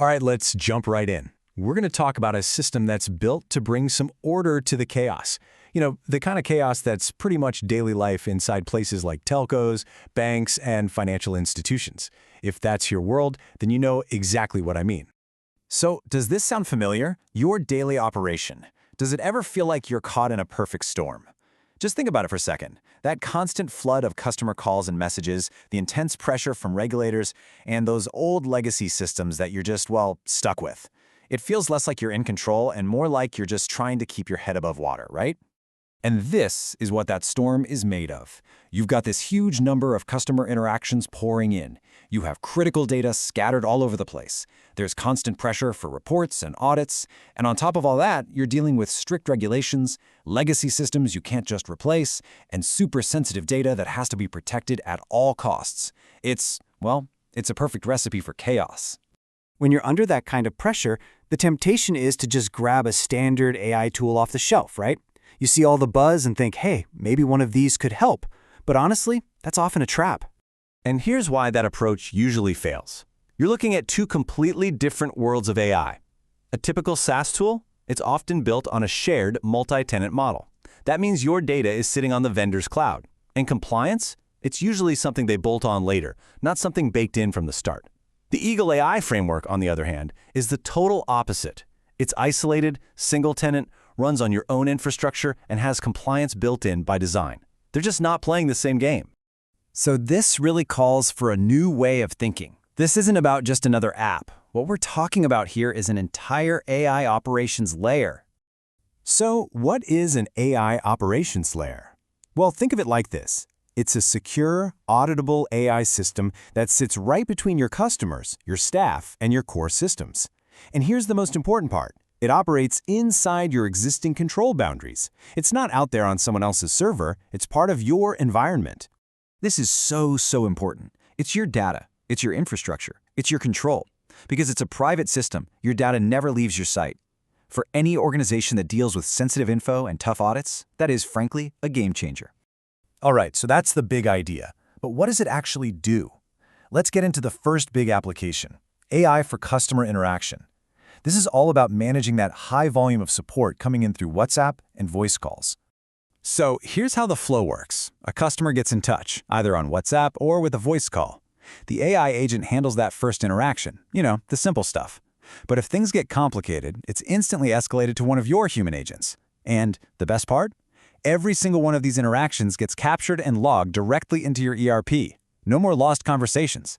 All right, let's jump right in. We're going to talk about a system that's built to bring some order to the chaos. You know, the kind of chaos that's pretty much daily life inside places like telcos, banks, and financial institutions. If that's your world, then you know exactly what I mean. So, does this sound familiar? Your daily operation. Does it ever feel like you're caught in a perfect storm? Just think about it for a second. That constant flood of customer calls and messages, the intense pressure from regulators, and those old legacy systems that you're just, well, stuck with. It feels less like you're in control and more like you're just trying to keep your head above water, right? And this is what that storm is made of. You've got this huge number of customer interactions pouring in. You have critical data scattered all over the place. There's constant pressure for reports and audits. And on top of all that, you're dealing with strict regulations, legacy systems you can't just replace, and super sensitive data that has to be protected at all costs. It's a perfect recipe for chaos. When you're under that kind of pressure, the temptation is to just grab a standard AI tool off the shelf, right? You see all the buzz and think, hey, maybe one of these could help. But honestly, that's often a trap. And here's why that approach usually fails. You're looking at two completely different worlds of AI. A typical SaaS tool, it's often built on a shared multi-tenant model. That means your data is sitting on the vendor's cloud. And compliance, it's usually something they bolt on later, not something baked in from the start. The Eagle AI framework, on the other hand, is the total opposite. It's isolated, single-tenant, runs on your own infrastructure, and has compliance built in by design. They're just not playing the same game. So this really calls for a new way of thinking. This isn't about just another app. What we're talking about here is an entire AI operations layer. So what is an AI operations layer? Well, think of it like this. It's a secure, auditable AI system that sits right between your customers, your staff, and your core systems. And here's the most important part. It operates inside your existing control boundaries. It's not out there on someone else's server. It's part of your environment. This is so important. It's your data. It's your infrastructure. It's your control. Because it's a private system, your data never leaves your site. For any organization that deals with sensitive info and tough audits, that is, frankly, a game changer. All right, so that's the big idea. But what does it actually do? Let's get into the first big application, AI for customer interaction. This is all about managing that high volume of support coming in through WhatsApp and voice calls. So here's how the flow works. A customer gets in touch, either on WhatsApp or with a voice call. The AI agent handles that first interaction, the simple stuff. But if things get complicated, it's instantly escalated to one of your human agents. And the best part? Every single one of these interactions gets captured and logged directly into your ERP. No more lost conversations.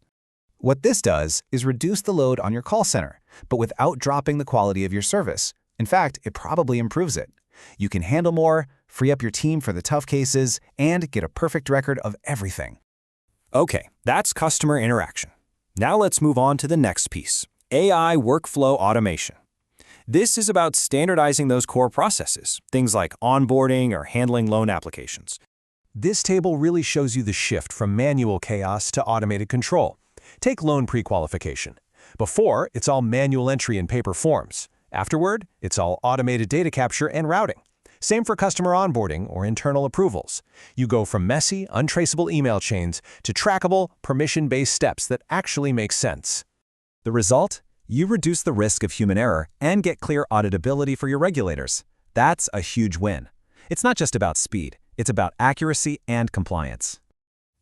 What this does is reduce the load on your call center, but without dropping the quality of your service. In fact, it probably improves it. You can handle more, free up your team for the tough cases, and get a perfect record of everything. Okay, that's customer interaction. Now let's move on to the next piece, AI workflow automation. This is about standardizing those core processes, things like onboarding or handling loan applications. This table really shows you the shift from manual chaos to automated control. Take loan pre-qualification. Before, it's all manual entry in paper forms. Afterward, it's all automated data capture and routing. Same for customer onboarding or internal approvals. You go from messy, untraceable email chains to trackable, permission-based steps that actually make sense. The result? You reduce the risk of human error and get clear auditability for your regulators. That's a huge win. It's not just about speed. It's about accuracy and compliance.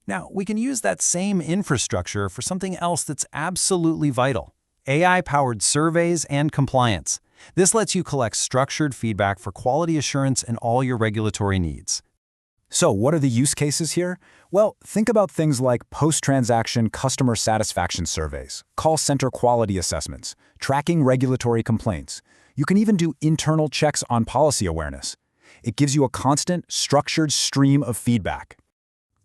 Now, we can use that same infrastructure for something else that's absolutely vital: AI-powered surveys and compliance. This lets you collect structured feedback for quality assurance and all your regulatory needs. So what are the use cases here? Well, think about things like post-transaction customer satisfaction surveys, call center quality assessments, tracking regulatory complaints. You can even do internal checks on policy awareness. It gives you a constant, structured stream of feedback.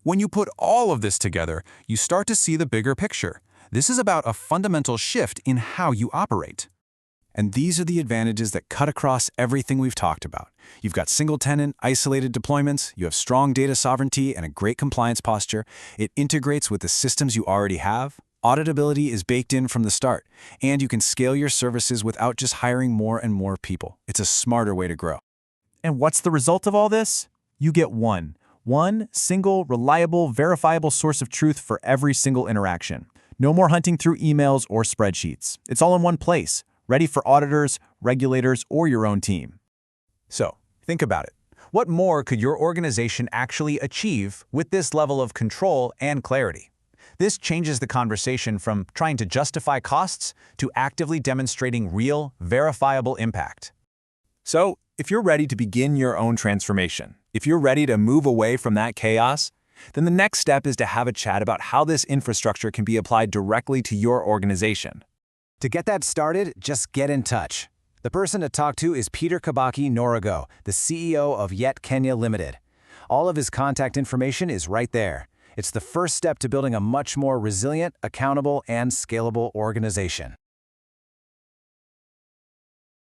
When you put all of this together, you start to see the bigger picture. This is about a fundamental shift in how you operate. And these are the advantages that cut across everything we've talked about. You've got single-tenant, isolated deployments, you have strong data sovereignty and a great compliance posture. It integrates with the systems you already have. Auditability is baked in from the start, and you can scale your services without just hiring more and more people. It's a smarter way to grow. And what's the result of all this? You get one single, reliable, verifiable source of truth for every single interaction. No more hunting through emails or spreadsheets. It's all in one place, ready for auditors, regulators, or your own team. So, think about it. What more could your organization actually achieve with this level of control and clarity? This changes the conversation from trying to justify costs to actively demonstrating real, verifiable impact. So, if you're ready to begin your own transformation, if you're ready to move away from that chaos, then the next step is to have a chat about how this infrastructure can be applied directly to your organization. To get that started, just get in touch. The person to talk to is Peter Kabaki Norigo, the CEO of Yet Kenya Limited. All of his contact information is right there. It's the first step to building a much more resilient, accountable, and scalable organization.